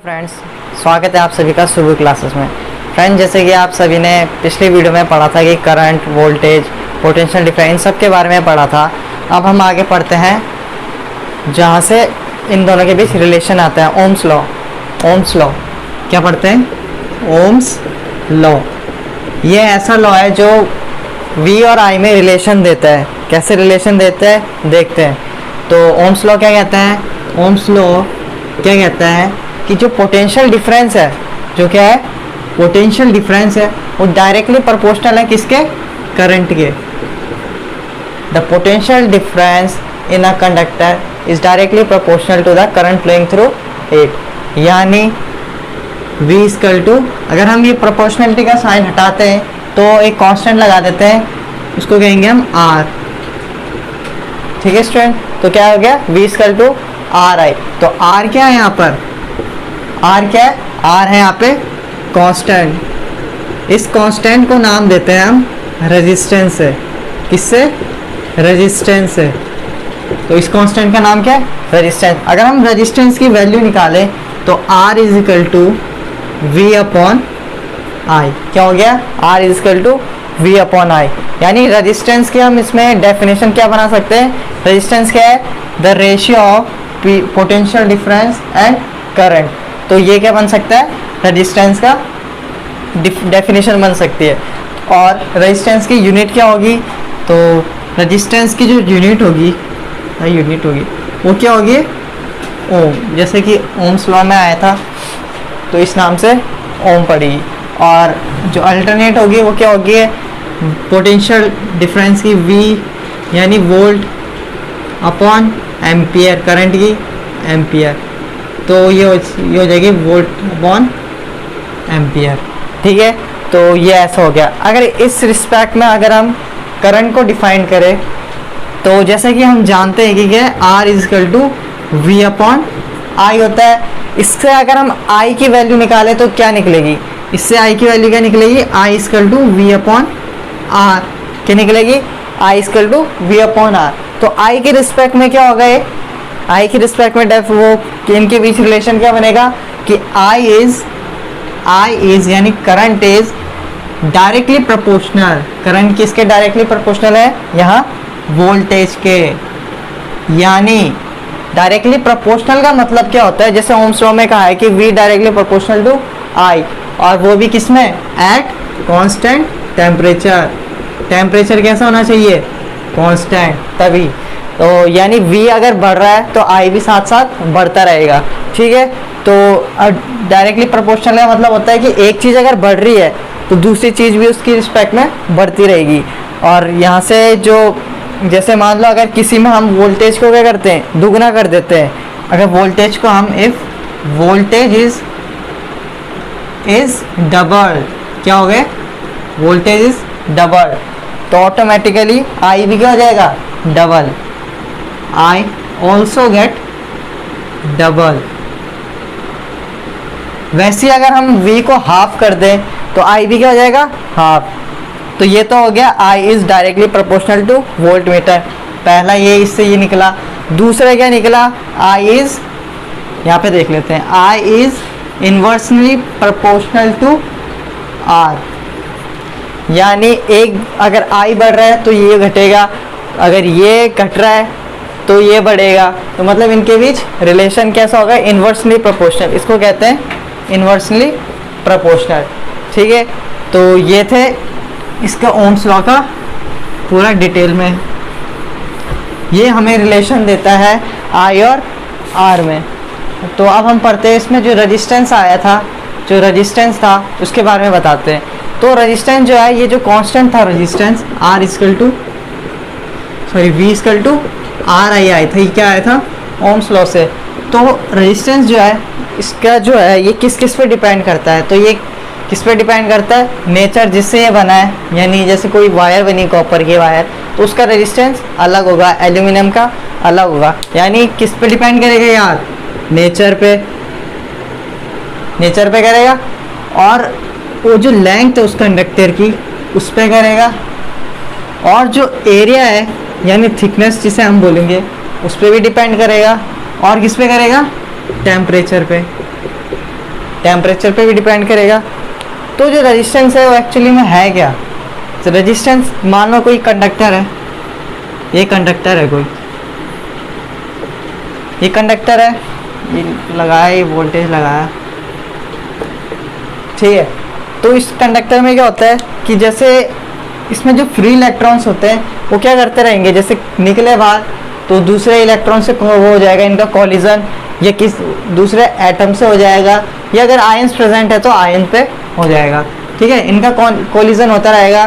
Friends, स्वागत है आप सभी का सुबह क्लासेस में। फ्रेंड्स, जैसे कि आप सभी ने पिछली वीडियो में पढ़ा था कि करंट, वोल्टेज, पोटेंशियल डिफरेंस इन सब के बारे में पढ़ा था। अब हम आगे पढ़ते हैं जहाँ से इन दोनों के बीच रिलेशन आता है, ओम्स लॉ। ओम्स लॉ क्या पढ़ते हैं? Ohm's law. ये ऐसा लॉ है जो V और I में रिलेशन देता है। कैसे रिलेशन देता है देखते हैं। तो ओम्स लॉ क्या कहता है? ओम्स लॉ क्या कहता है कि जो पोटेंशियल डिफरेंस है, जो क्या है पोटेंशियल डिफरेंस है, वो डायरेक्टली प्रोपोर्शनल है किसके? करंट के। The potential difference in a conductor is directly proportional to the current flowing through it. यानी V इक्वल टू, अगर हम ये प्रोपोर्शनलिटी का साइन हटाते हैं तो एक कांस्टेंट लगा देते हैं, उसको कहेंगे हम R। ठीक है स्टूडेंट, तो क्या हो गया? V equal to RI। तो R क्या है यहाँ पर? R क्या है? R है यहाँ पे कांस्टेंट। इस कांस्टेंट को नाम देते हैं हम रेजिस्टेंस से। किससे? रेजिस्टेंस से। तो इस कांस्टेंट का नाम क्या है? रेजिस्टेंस। अगर हम रेजिस्टेंस की वैल्यू निकालें तो R is equal to V upon I। क्या हो गया? R is equal to V upon I। यानी रेजिस्टेंस की हम इसमें डेफिनेशन क्या बना सकते हैं? रेजिस्टेंस क्या है? The ratio of potential difference and current. तो ये क्या बन सकता है? रेजिस्टेंस का डेफिनेशन बन सकती है। और रेजिस्टेंस की यूनिट क्या होगी? तो रेजिस्टेंस की जो यूनिट होगी वो क्या होगी? ओम। जैसे कि ओम्स लॉ में आया था तो इस नाम से ओम पड़ेगी। और जो अल्टरनेट होगी वो क्या होगी? पोटेंशियल डिफरेंस की V यानी वोल्ट अपॉन एम्पियर, करंट की एम्पियर। तो ये हो जाएगी वोल्ट अपॉन एम्पियर। ठीक है, तो ये ऐसा हो गया। अगर इस रिस्पेक्ट में अगर हम करंट को डिफाइन करें तो जैसे कि हम जानते हैं कि क्या है? R is equal to V upon I होता है। इससे अगर हम I की वैल्यू निकालें तो क्या निकलेगी? इससे I की वैल्यू क्या निकलेगी? I is equal to V upon R। क्या निकलेगी? I is equal to V upon R। तो I के रिस्पेक्ट में क्या होगा? ये I के रिस्पेक्ट में वो इनके बीच रिलेशन क्या बनेगा कि I इज यानी current is directly proportional. Current किसके डायरेक्टली प्रोपोर्शनल है? यहाँ वोल्टेज के। यानी डायरेक्टली प्रोपोर्शनल का मतलब क्या होता है? जैसे ओम्स लॉ में कहा है कि V directly proportional to I, और वो भी किसमें? At constant temperature. टेम्परेचर कैसा होना चाहिए? कांस्टेंट। तभी तो यानी V अगर बढ़ रहा है तो I भी साथ साथ बढ़ता रहेगा। ठीक है, तो डायरेक्टली प्रोपोर्शनल का मतलब होता है कि एक चीज़ अगर बढ़ रही है तो दूसरी चीज़ भी उसकी रिस्पेक्ट में बढ़ती रहेगी। और यहाँ से जो जैसे मान लो अगर किसी में हम वोल्टेज को क्या करते हैं? दुगना कर देते हैं। अगर वोल्टेज को हम इफ वोल्टेज इज डबल, क्या हो गया? वोल्टेज इज डबल, तो ऑटोमेटिकली I भी क्या हो जाएगा? Double. I also get double. वैसे अगर हम V को हाफ कर दें तो I भी क्या हो जाएगा? हाफ। तो ये तो हो गया I is directly proportional two volt meter. पहला ये, इससे ये निकला। दूसरा क्या निकला? I इज, यहाँ पे देख लेते हैं, I is inversely proportional to R। यानी एक अगर I बढ़ रहा है तो ये घटेगा, अगर ये घट रहा है तो ये बढ़ेगा। तो मतलब इनके बीच रिलेशन कैसा होगा? Inversely proportional. इसको कहते हैं इनवर्सली प्रोपोर्शनल। ठीक है, तो ये थे इसका ओम्स लॉ का पूरा डिटेल में। ये हमें रिलेशन देता है I और R में। तो अब हम पढ़ते हैं इसमें जो रेजिस्टेंस आया था, जो रेजिस्टेंस था उसके बारे में बताते हैं। तो रेजिस्टेंस जो है, ये जो कांस्टेंट था resistance V equal to RI आया था। ये क्या आया था? ओम्स लॉ से। तो रेजिस्टेंस जो है इसका जो है ये किस किस पे डिपेंड करता है? तो ये किस पे डिपेंड करता है? नेचर जिससे ये बना है। यानी जैसे कोई वायर बनी, कॉपर की वायर, तो उसका रेजिस्टेंस अलग होगा, एल्यूमिनियम का अलग होगा। यानी किस पे डिपेंड करेगा यार? नेचर पे। नेचर पे करेगा। और वो जो लेंथ है उस कंडक्टर की उस पे करेगा। और जो एरिया है यानी थिकनेस जिसे हम बोलेंगे उस पर भी डिपेंड करेगा। और किस पे करेगा? टेम्परेचर पे। टेम्परेचर पे भी डिपेंड करेगा। तो जो रेजिस्टेंस है वो एक्चुअली में है क्या? तो रेजिस्टेंस, मान लो कोई कंडक्टर है, ये कंडक्टर है कोई, ये कंडक्टर है, ये लगाया, ये वोल्टेज लगाया, ठीक है। तो इस कंडक्टर में क्या होता है कि जैसे इसमें जो फ्री इलेक्ट्रॉन्स होते हैं वो क्या करते रहेंगे, जैसे निकले बाहर तो दूसरे इलेक्ट्रॉन से वो हो जाएगा इनका कॉलिजन, या किस दूसरे एटम से हो जाएगा, या अगर आयंस प्रेजेंट है तो आयन पे हो जाएगा, ठीक है। इनका कॉलिजन होता रहेगा।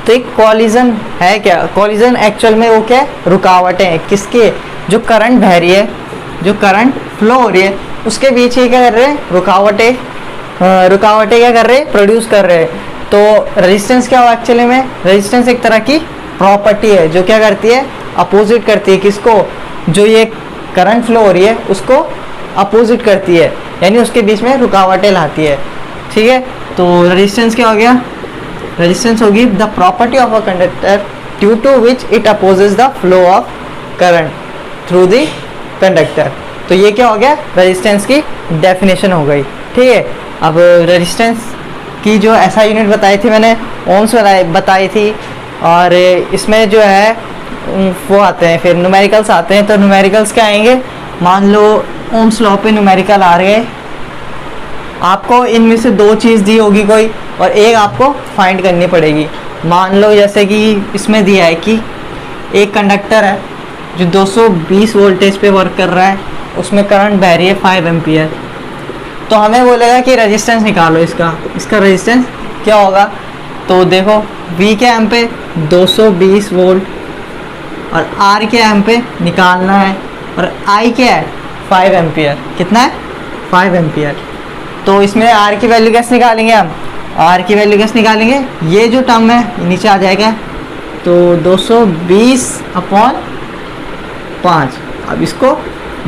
तो एक कॉलिजन है क्या? कॉलिजन एक्चुअल में वो क्या है? रुकावटें हैं। किसके? जो करंट बह रही है, जो करंट फ्लो हो रही है उसके बीच ये क्या कर रहे हैं? रुकावटें क्या कर रहे हैं? प्रोड्यूस कर रहे हैं। तो रेजिस्टेंस क्या हो एक्चुअली में? रेजिस्टेंस एक तरह की प्रॉपर्टी है जो क्या करती है? अपोजिट करती है। किसको? जो ये करंट फ्लो हो रही है उसको अपोजिट करती है, यानी उसके बीच में रुकावटें लाती है, ठीक है। तो रेजिस्टेंस क्या हो गया? रेजिस्टेंस होगी the property of a conductor due to which it opposes the flow of current through the conductor. तो ये क्या हो गया? रेजिस्टेंस की डेफिनेशन हो गई, ठीक है। अब रेजिस्टेंस की जो ऐसा यूनिट बताई थी मैंने, ओम्स बताई थी, और इसमें जो है वो आते हैं फिर न्यूमेरिकल्स आते हैं। तो न्यूमेरिकल्स क्या आएंगे? मान लो ओम्स लॉ पे न्यूमेरिकल आ रहे हैं, आपको इनमें से दो चीज़ दी होगी कोई, और एक आपको फाइंड करनी पड़ेगी। मान लो जैसे कि इसमें दिया है कि एक कंडक्टर है जो 220 वोल्टेज पे वर्क कर रहा है, उसमें करंट बह रही है 5 एम्पियर। तो हमें बोलेगा कि रेजिस्टेंस निकालो इसका रेजिस्टेंस क्या होगा? तो देखो V के एम पे 220 वोल्ट, और R के एम पे निकालना है, और I क्या है? 5 एम्पियर। कितना है? 5 एम्पियर। तो इसमें R की वैल्यू कैसे निकालेंगे हम? R की वैल्यू कैसे निकालेंगे? ये जो टर्म है नीचे आ जाएगा, तो 220/5। अब इसको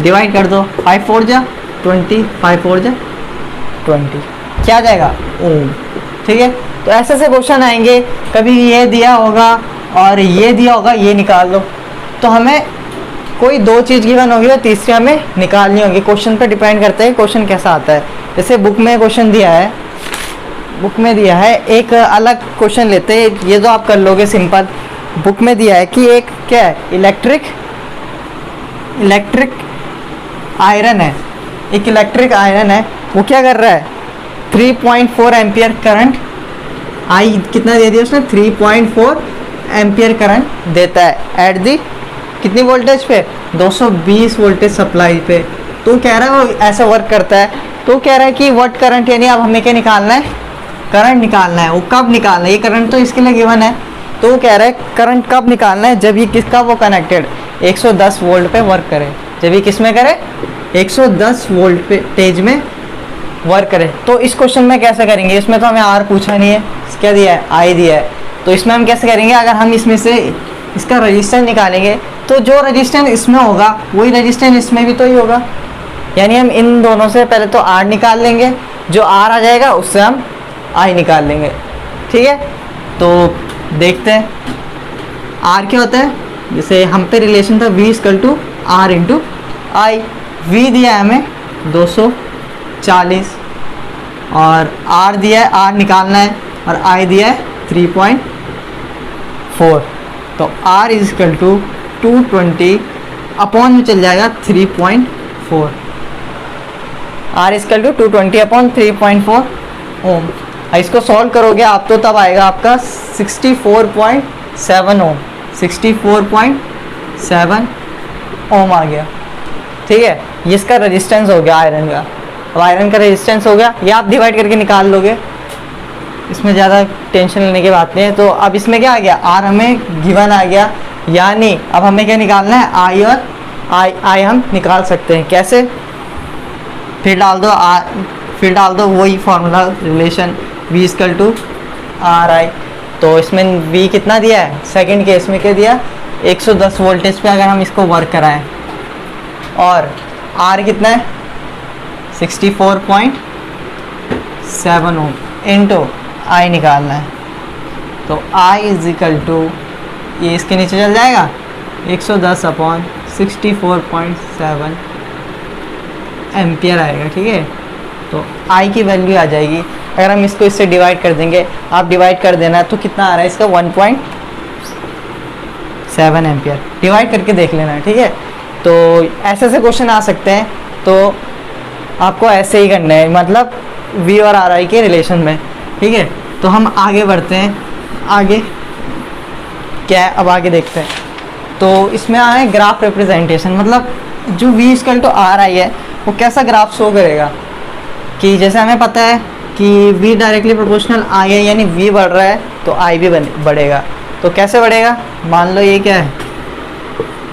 डिवाइड कर दो, 5 4 जा 20, 5 4 जा 20, क्या आ जाएगा? ओम, ठीक है। तो ऐसे से क्वेश्चन आएंगे, कभी ये दिया होगा और ये दिया होगा, ये निकाल लो। तो हमें कोई दो चीज़ गिवन होगी और तीसरी हमें निकालनी होगी। क्वेश्चन पे डिपेंड करता है क्वेश्चन कैसा आता है। जैसे बुक में क्वेश्चन दिया है, बुक में दिया है एक अलग क्वेश्चन लेते हैं, ये तो आप कर लोगे सिंपल। बुक में दिया है कि एक क्या है? इलेक्ट्रिक आयरन है, एक इलेक्ट्रिक आयरन है, वो क्या कर रहा है? 3.4 एम्पियर करंट, आई कितना दे दिया उसने? 3.4 एम्पियर करंट देता है एट दी कितनी वोल्टेज पे? 220 वोल्टेज सप्लाई पे। तो कह रहा है वो ऐसा वर्क करता है। तो कह रहा है कि व्हाट करंट, यानी अब हमें क्या निकालना है? करंट निकालना है। वो कब निकालना है? ये करंट तो इसके लिए गिवन है, तो वो कह रहा है करंट कब निकालना है? जब ये किसका वो कनेक्टेड 110 वोल्ट पे वर्क करे। जब ये किस में करे? 110 वोल्टेज में वर्क करे। तो इस क्वेश्चन में कैसे करेंगे? इसमें तो हमें आर पूछा नहीं है, क्या दिया है? आई दिया है। तो इसमें हम कैसे करेंगे? अगर हम इसमें से इसका रजिस्टेंस निकालेंगे तो जो रजिस्टेंस इसमें होगा वही रजिस्टेंस इसमें भी तो ही होगा, यानी हम इन दोनों से पहले तो आर निकाल लेंगे, जो आर आ जाएगा उससे हम आई निकाल लेंगे, ठीक है। तो देखते हैं आर क्या होता है। जैसे हम पे रिलेशन था V = R × I। V दिया है हमें 240, और R दिया है, R निकालना है, और I दिया है 3.4। तो R = 220 अपॉन में चल जाएगा 3.4। R = 220/3.4 ओम। इसको सॉल्व करोगे आप तो तब आएगा आपका 64.7 ओम। 64.7 ओम आ गया, ठीक है। ये इसका रेजिस्टेंस हो गया आयरन का। अब आयरन का रेजिस्टेंस हो गया, ये आप डिवाइड करके निकाल लोगे, इसमें ज़्यादा टेंशन लेने की बात नहीं है। तो अब इसमें क्या आ गया? आर हमें गिवन आ गया, यानी अब हमें क्या निकालना है? आई, और आई हम निकाल सकते हैं। कैसे? फिर डाल दो वही फॉर्मूला रिलेशन V = RI। तो इसमें V कितना दिया है? सेकंड केस में क्या दिया? 110 वोल्टेज पे अगर हम इसको वर्क कराएं, और R कितना है? 64.7 ओम इनटू I निकालना है। तो I = ये इसके नीचे चल जाएगा 110/64.7 एम्पियर आएगा, ठीक है। तो आई की वैल्यू आ जाएगी। अगर हम इसको इससे डिवाइड कर देंगे, आप डिवाइड कर देना, तो कितना आ रहा है इसका 1.7 एम्पियर। डिवाइड करके देख लेना, ठीक है। तो ऐसे ऐसे क्वेश्चन आ सकते हैं, तो आपको ऐसे ही करना है, मतलब वी और आर आई के रिलेशन में, ठीक है। तो हम आगे बढ़ते हैं, आगे क्या है अब आगे देखते हैं। तो इसमें आए ग्राफ रिप्रेजेंटेशन, मतलब जो V equal to R I है वो कैसा ग्राफ शो करेगा, कि जैसे हमें पता है कि वी डायरेक्टली प्रोपोर्शनल आई है, यानी वी बढ़ रहा है तो आई भी बढ़ेगा। तो कैसे बढ़ेगा, मान लो ये क्या है,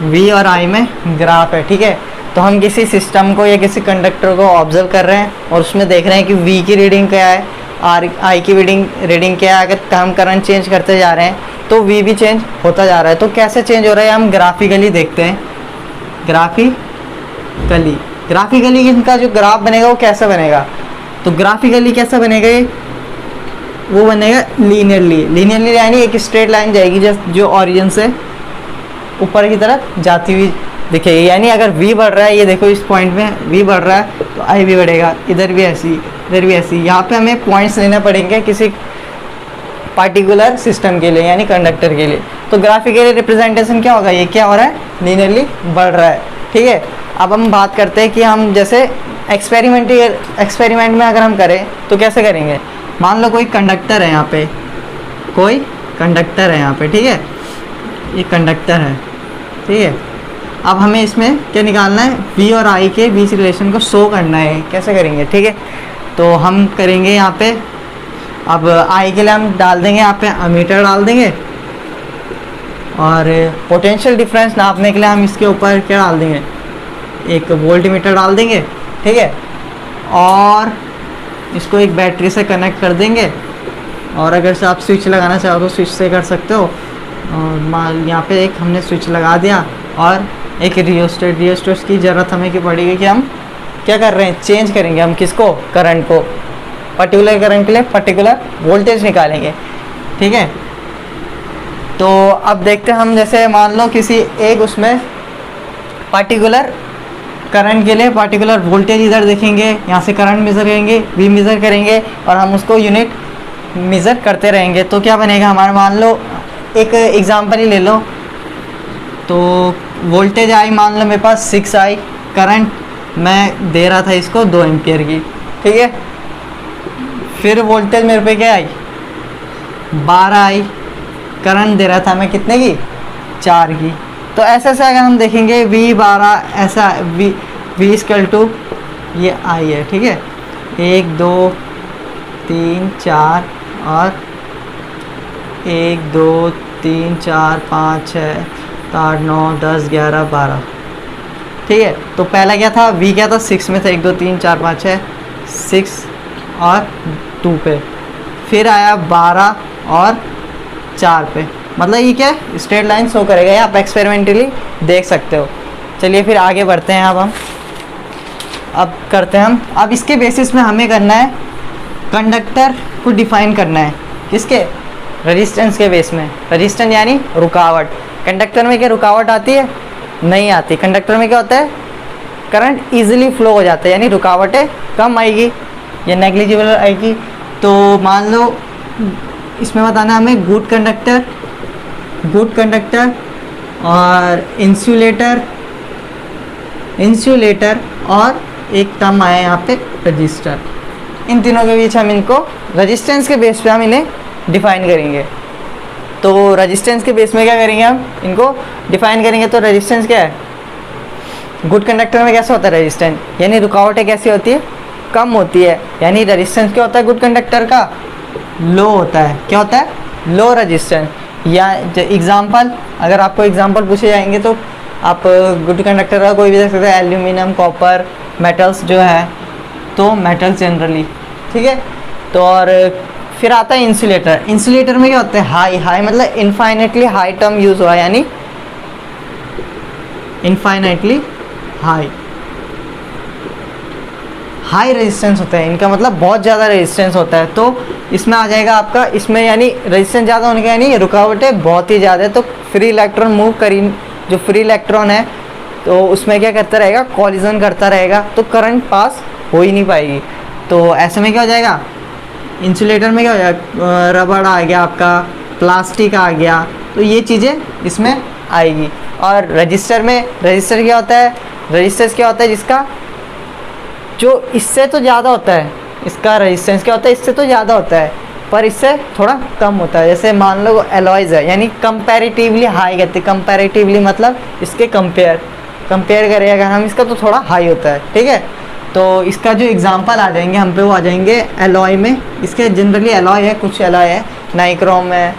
वी और आई में ग्राफ है, ठीक है। तो हम किसी सिस्टम को या किसी कंडक्टर को ऑब्जर्व कर रहे हैं और उसमें देख रहे हैं कि वी की रीडिंग क्या है, आई की रीडिंग क्या है। अगर हम करंट चेंज करते जा रहे हैं तो वी भी चेंज होता जा रहा है। तो कैसे चेंज हो रहा है हम ग्राफिकली देखते हैं। ग्राफिकली इनका जो ग्राफ बनेगा वो कैसा बनेगा, तो ग्राफिकली कैसा बनेगा ये, वो बनेगा लीनियरली यानी एक स्ट्रेट लाइन जाएगी जो ओरिजिन से ऊपर की तरफ जाती हुई दिखेगी। यानी अगर v बढ़ रहा है, ये देखो इस पॉइंट में v बढ़ रहा है तो i भी बढ़ेगा, इधर भी ऐसी, इधर भी ऐसी। यहाँ पे हमें पॉइंट्स लेने पड़ेंगे किसी पार्टिकुलर सिस्टम के लिए, यानी कंडक्टर के लिए। तो ग्राफिकली रिप्रेजेंटेशन क्या होगा, ये क्या हो रहा है, लीनियरली बढ़ रहा है, ठीक है। अब हम बात करते हैं कि हम जैसे एक्सपेरिमेंट में अगर हम करें तो कैसे करेंगे। मान लो कोई कंडक्टर है यहाँ पे, ठीक है, ये कंडक्टर है, ठीक है। अब हमें इसमें क्या निकालना है, v और i के बीच रिलेशन को शो करना है। कैसे करेंगे, ठीक है। तो हम करेंगे यहाँ पे, अब i के लिए हम डाल देंगे यहाँ पे अमीटर डाल देंगे, और पोटेंशियल डिफरेंस नापने के लिए हम इसके ऊपर क्या डाल देंगे, एक वोल्ट मीटर डाल देंगे, ठीक है। और इसको एक बैटरी से कनेक्ट कर देंगे, और अगर से आप स्विच लगाना चाहो तो स्विच से कर सकते हो। और यहाँ पे एक हमने स्विच लगा दिया, और एक रियोस्टेट की ज़रूरत हमें की पड़ेगी कि हम क्या कर रहे हैं, चेंज करेंगे हम किसको, करंट को। पर्टिकुलर करंट के लिए पर्टिकुलर वोल्टेज निकालेंगे, ठीक है। तो अब देखते हैं हम, जैसे मान लो किसी एक उसमें पार्टिकुलर करंट के लिए पर्टिकुलर वोल्टेज इधर देखेंगे, यहाँ से करंट मेज़र करेंगे, वी मेज़र करेंगे, और हम उसको यूनिट मेज़र करते रहेंगे। तो क्या बनेगा हमारा, मान लो एक एग्जांपल ही ले लो, तो वोल्टेज आई मान लो मेरे पास 6 आई, करंट मैं दे रहा था इसको 2 एम्पियर की, ठीक है। फिर वोल्टेज मेरे पे क्या आई, 12 आई, करंट दे रहा था मैं कितने की, 4 की। तो ऐसे ऐसे अगर हम देखेंगे V12 ऐसा V इक्वल टू ये आई है, ठीक है, 1 2 3 4 और 1 2 3 4 5 6 8 9 10 11 12, ठीक है। तो पहला क्या था, V क्या था, 6 में था, 1 2 3 4 5 6, 6 और 2 पे, फिर आया 12 और 4 पे। मतलब ये क्या है, स्ट्रेट लाइन शो करेगा, ये आप एक्सपेरिमेंटली देख सकते हो। चलिए फिर आगे बढ़ते हैं। अब करते हैं हम, अब इसके बेसिस में हमें करना है, कंडक्टर को डिफाइन करना है, किसके, रेजिस्टेंस के बेस में। रेजिस्टेंस यानी रुकावट। कंडक्टर में क्या रुकावट आती है, नहीं आती। कंडक्टर में क्या होता है, करंट इजीली फ्लो हो जाता है, यानी रुकावटें कम आएगी या नेग्लिजिबल आएगी। तो मान लो इसमें बताना हमें गुड कंडक्टर और इंसुलेटर और एक टर्म आया यहाँ पे रजिस्टर। इन तीनों के बीच हम इनको रेजिस्टेंस के बेस पे हम इन्हें डिफाइन करेंगे। तो रेजिस्टेंस के बेस में क्या करेंगे, हम इनको डिफाइन करेंगे। तो रेजिस्टेंस क्या है, गुड कंडक्टर में कैसा होता है रेजिस्टेंस, यानी रुकावटें कैसी होती है, कम होती है। यानी रेजिस्टेंस क्या होता है गुड कंडक्टर का, लो होता है। क्या होता है, लो रेजिस्टेंस। या एग्जांपल, अगर आपको एग्जांपल पूछे जाएंगे तो आप गुड कंडक्टर का कोई भी देख सकते हैं, एल्यूमिनियम, कॉपर, मेटल्स जो है, तो मेटल्स जनरली, ठीक है। तो और फिर आता है इंसुलेटर में क्या होता है, हाई मतलब इनफाइनेटली हाई टर्म यूज हुआ, यानी इनफाइनेटली हाई रेजिस्टेंस होता है इनका, मतलब बहुत ज़्यादा रेजिस्टेंस होता है। तो इसमें आ जाएगा आपका, इसमें यानी रेजिस्टेंस ज़्यादा होने का यानी रुकावटें बहुत ही ज़्यादा है। तो फ्री इलेक्ट्रॉन मूव करी, जो फ्री इलेक्ट्रॉन है तो उसमें क्या करता रहेगा, कॉलिजन करता रहेगा, तो करंट पास हो ही नहीं पाएगी। तो ऐसे में क्या हो जाएगा, इंसुलेटर में क्या हो जाएगा, रबड़ आ गया आपका, प्लास्टिक आ गया, तो ये चीज़ें इसमें आएगी। और रजिस्टर में, रजिस्टर क्या होता है, रजिस्टर क्या होता है जिसका जो इससे तो ज़्यादा होता है, इसका रेजिस्टेंस क्या होता है, इससे तो ज़्यादा होता है पर इससे थोड़ा कम होता है। जैसे मान लो एलॉयज़ है, यानी कंपैरेटिवली हाई कहते हैं, कंपैरेटिवली मतलब इसके कंपेयर करें अगर हम इसका तो थोड़ा हाई होता है, ठीक है। तो इसका जो एग्जांपल आ जाएंगे हम पे वो आ जाएंगे एलॉय में। इसके जनरली एलॉय है, कुछ एलॉय है, नाइक्रोम है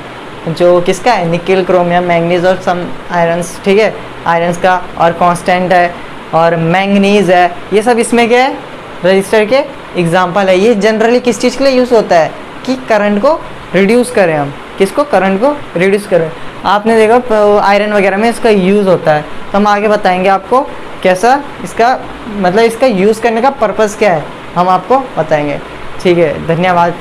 जो किसका है, निकल, क्रोमियम, मैंगनीज और सम आयरन्स, ठीक है, आयरन्स का, और कांस्टेंट है और मैंगनीज है, ये सब इसमें क्या है, रजिस्टर के एग्जांपल है। ये जनरली किस चीज़ के लिए यूज़ होता है कि करंट को रिड्यूस करें हम, किसको, करंट को रिड्यूस करें। आपने देखा आयरन वगैरह में इसका यूज़ होता है, तो हम आगे बताएंगे आपको कैसा इसका मतलब इसका यूज़ करने का पर्पज़ क्या है, हम आपको बताएंगे। ठीक है, धन्यवाद।